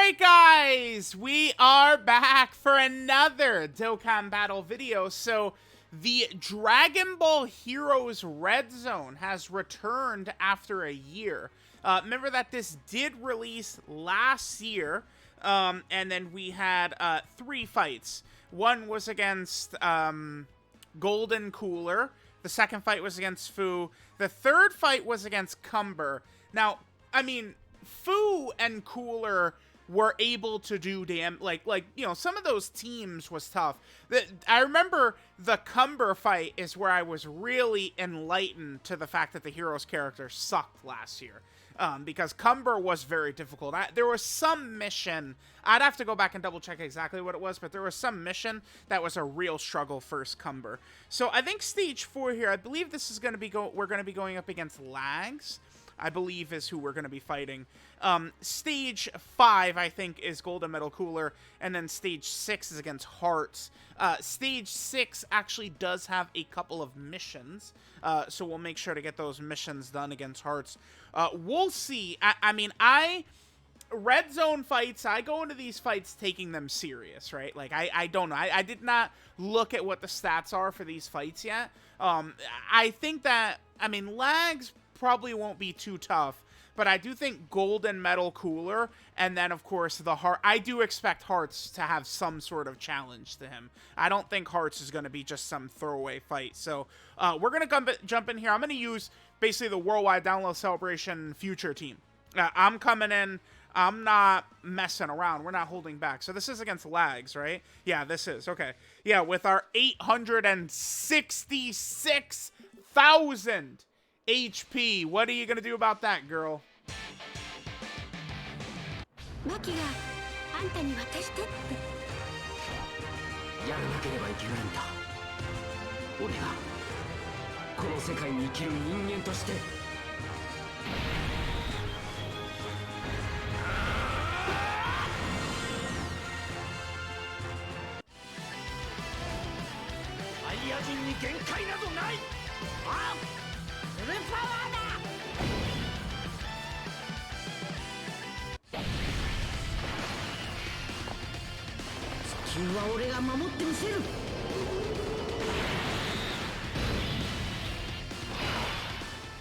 Alright guys, we are back for another Dokkan Battle video. So, the Dragon Ball Heroes Red Zone has returned after a year. Remember that this did release last year, and then we had 3 fights. One was against Golden Cooler, the second fight was against Fu, the third fight was against Cumber. Now, I mean, Fu and Cooler were able to do like you know, some of those teams was tough. I remember the Cumber fight is where I was really enlightened to the fact that the Heroes character sucked last year. Because Cumber was very difficult. There was some mission, I'd have to go back and double check exactly what it was, but there was some mission that was a real struggle first Cumber. So I think stage 4 here, I believe this is going to be we're going to be going up against LAGSS, I believe is who we're going to be fighting. Stage 5, I think, is Golden Metal Cooler, and then stage 6 is against Hearts. Stage 6 actually does have a couple of missions, so we'll make sure to get those missions done against Hearts. We'll see. I mean, Red Zone fights, I go into these fights taking them serious, right? Like, I don't know. I did not look at what the stats are for these fights yet. I think that, I mean, LAGSS probably won't be too tough, but I do think Golden Metal Cooler, and then, of course, the Heart. I do expect Hearts to have some sort of challenge to him. I don't think Hearts is going to be just some throwaway fight. So, we're going to jump in here. I'm going to use, basically, the Worldwide Download Celebration Future team. I'm coming in. I'm not messing around. We're not holding back. So, this is against LAGSS, right? Yeah, this is. Okay. Yeah, with our 866,000 HP. What are you gonna do about that, girl?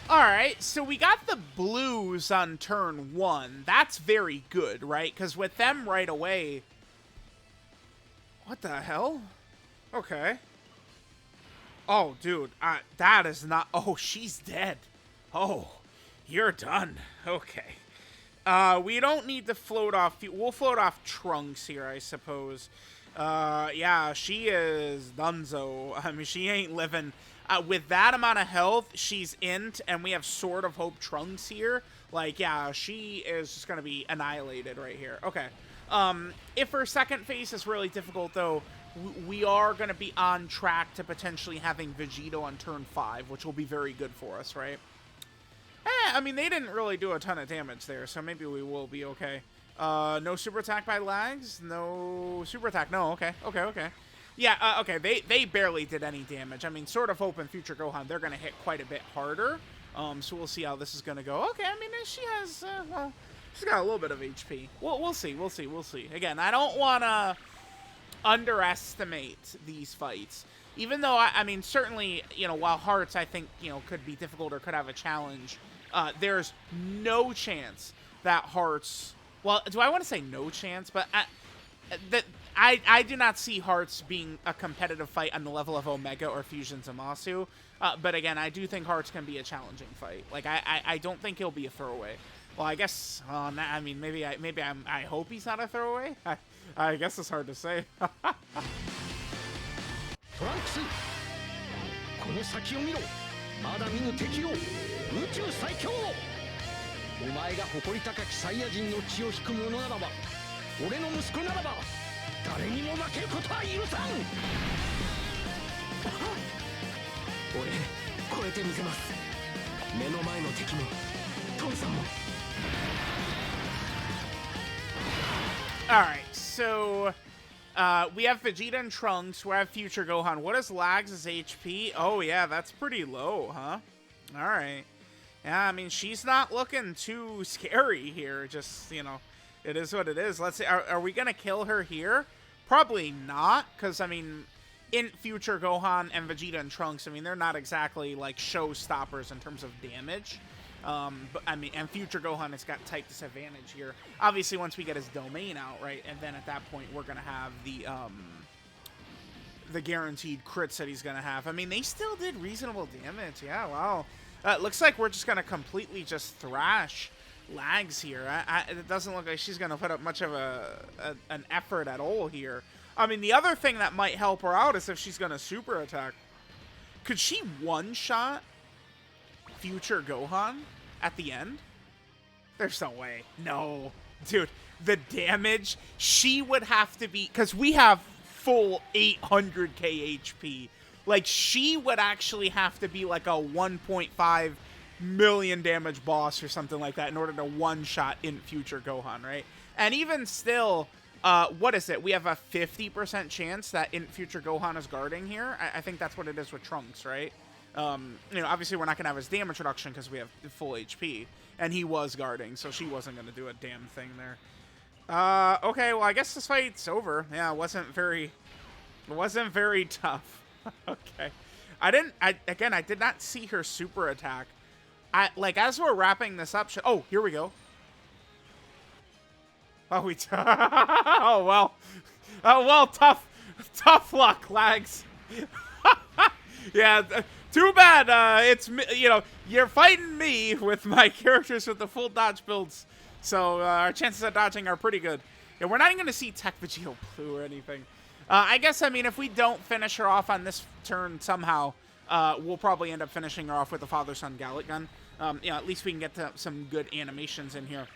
Alright, so we got the blues on turn 1. That's very good, right? Because with them right away... What the hell? Okay. Oh, dude, that is not... Oh, she's dead. Oh, you're done. Okay. We don't need to float off... We'll float off Trunks here, I suppose. Yeah, she is donezo. I mean, she ain't living... with that amount of health, she's int, and we have Sword of Hope Trunks here. Like, yeah, she is just going to be annihilated right here. Okay. If her second phase is really difficult, though, we are going to be on track to potentially having Vegito on turn 5, which will be very good for us, right? I mean, they didn't really do a ton of damage there, so maybe we will be okay. No super attack by LAGSS? No super attack. No, okay. Okay. Yeah, okay, they barely did any damage. I mean, Sword of Hope and Future Gohan, they're going to hit quite a bit harder. So we'll see how this is going to go. Okay, I mean, she has, well, she's got a little bit of HP. We'll see. Again, I don't want to underestimate these fights. Even though, I mean, certainly, you know, while Hearts, I think, you know, could be difficult or could have a challenge, there's no chance that Hearts... Well, do I want to say no chance? But I do not see Hearts being a competitive fight on the level of Omega or Fusion Zamasu. But again, I do think Hearts can be a challenging fight. Like, I don't think he'll be a throwaway. Well, I guess, I mean, maybe I hope he's not a throwaway. I guess it's hard to say. Trunks! この先を見ろ。まだ見ぬ敵を。宇宙最強。お前が誇り高きサイヤ人の血を引く者ならば、俺の息子ならば、誰にも負けることは許さん。俺、超えてみせます。目の前の敵も、父さんも。Alright, so we have Vegeta and Trunks, we have Future Gohan. What is LAGSS' HP? Oh yeah, that's pretty low, huh? Alright. Yeah, I mean, she's not looking too scary here, just, you know. It is what it is. Let's see. Are we going to kill her here? Probably not, because, I mean, in future Gohan and Vegeta and Trunks, I mean, they're not exactly, like, showstoppers in terms of damage. But, I mean, and future Gohan has got type disadvantage here. Obviously, once we get his domain out, right, and then at that point, we're going to have the guaranteed crits that he's going to have. I mean, they still did reasonable damage. Yeah, wow. It looks like we're just going to completely just thrash LAGSS here. It doesn't look like she's going to put up much of an effort at all here. I mean, the other thing that might help her out is if she's going to super attack. Could she one-shot future Gohan at the end? There's no way. No. Dude, the damage, she would have to be... Because we have full 800k HP. Like, she would actually have to be like a 1.5 million damage boss or something like that in order to one-shot in future Gohan, right? And even still, what is it? We have a 50% chance that in future Gohan is guarding here. I think that's what it is with Trunks, right? You know, obviously we're not going to have his damage reduction because we have full HP. And he was guarding, so she wasn't going to do a damn thing there. Okay, well, I guess this fight's over. Yeah, it wasn't very tough. Okay. I did not see her super attack. Like, as we're wrapping this up... Oh, here we go. Oh, oh, well. Oh, well, tough luck, LAGSS. Yeah, too bad. It's, you know, you're fighting me with my characters with the full dodge builds. So, our chances of dodging are pretty good. Yeah, we're not even going to see Tech Vegito Blue or anything. I guess, I mean, if we don't finish her off on this turn somehow, we'll probably end up finishing her off with the Father-Son Gallic Gun. You know, at least we can get to some good animations in here.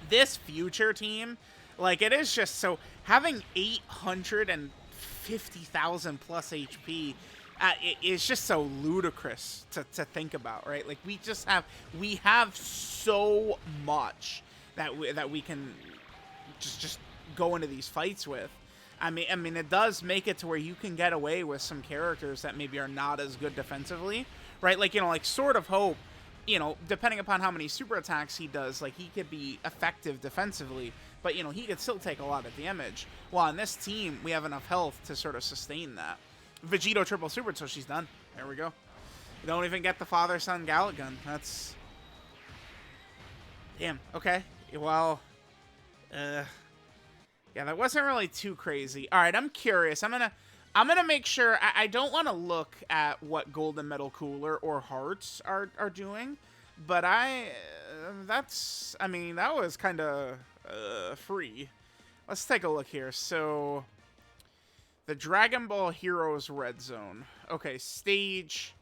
This future team, like, it is just so... Having 850,000 plus HP it's just so ludicrous to think about, right? Like, we have so much that we can just go into these fights with. I mean, it does make it to where you can get away with some characters that maybe are not as good defensively, right? Like, you know, like Sword of Hope, you know, depending upon how many super attacks he does, like, he could be effective defensively, but, you know, he could still take a lot of damage. While on this team, we have enough health to sort of sustain that. Vegito triple super, so she's done. There we go. You don't even get the Father-Son Gallic Gun. That's... Damn. Okay. Well, yeah, that wasn't really too crazy. All right, I'm curious. I'm gonna make sure. I don't want to look at what Golden Metal Cooler or Hearts are doing, but I mean, that was kind of free. Let's take a look here. So, the Dragon Ball Heroes Red Zone. Okay, stage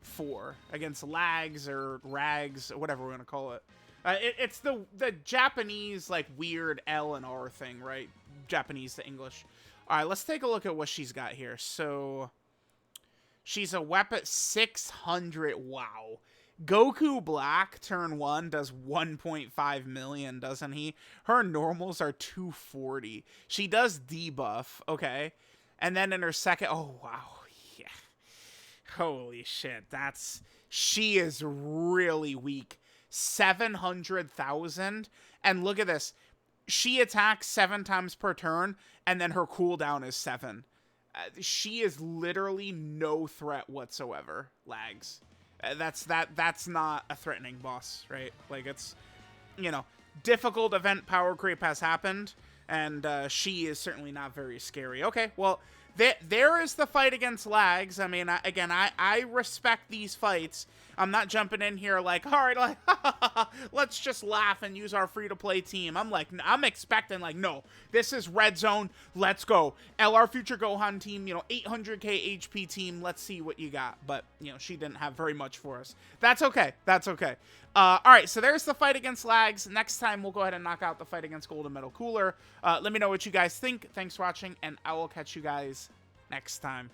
4 against LAGSS or RAGS, whatever we're gonna call it. It's the Japanese, like, weird L and R thing, right? Japanese to English. All right, let's take a look at what she's got here. So, she's a weapon 600. Wow. Goku Black, turn 1, does 1.5 million, doesn't he? Her normals are 240. She does debuff, okay? And then in her second... Oh, wow. Yeah. Holy shit. She is really weak. 700,000. And look at this. She attacks 7 times per turn, and then her cooldown is 7. She is literally no threat whatsoever, LAGSS. That's not a threatening boss, right? Like, it's, you know, difficult event power creep has happened, and she is certainly not very scary. Okay, well, there is the fight against LAGSS. I mean, I respect these fights. I'm not jumping in here like, all right, like, let's just laugh and use our free-to-play team. I'm expecting, like, no, this is Red Zone. Let's go. LR Future Gohan team, you know, 800k HP team. Let's see what you got. But, you know, she didn't have very much for us. That's okay. That's okay. All right, so there's the fight against LAGSS. Next time, we'll go ahead and knock out the fight against Golden Metal Cooler. Let me know what you guys think. Thanks for watching, and I will catch you guys next time.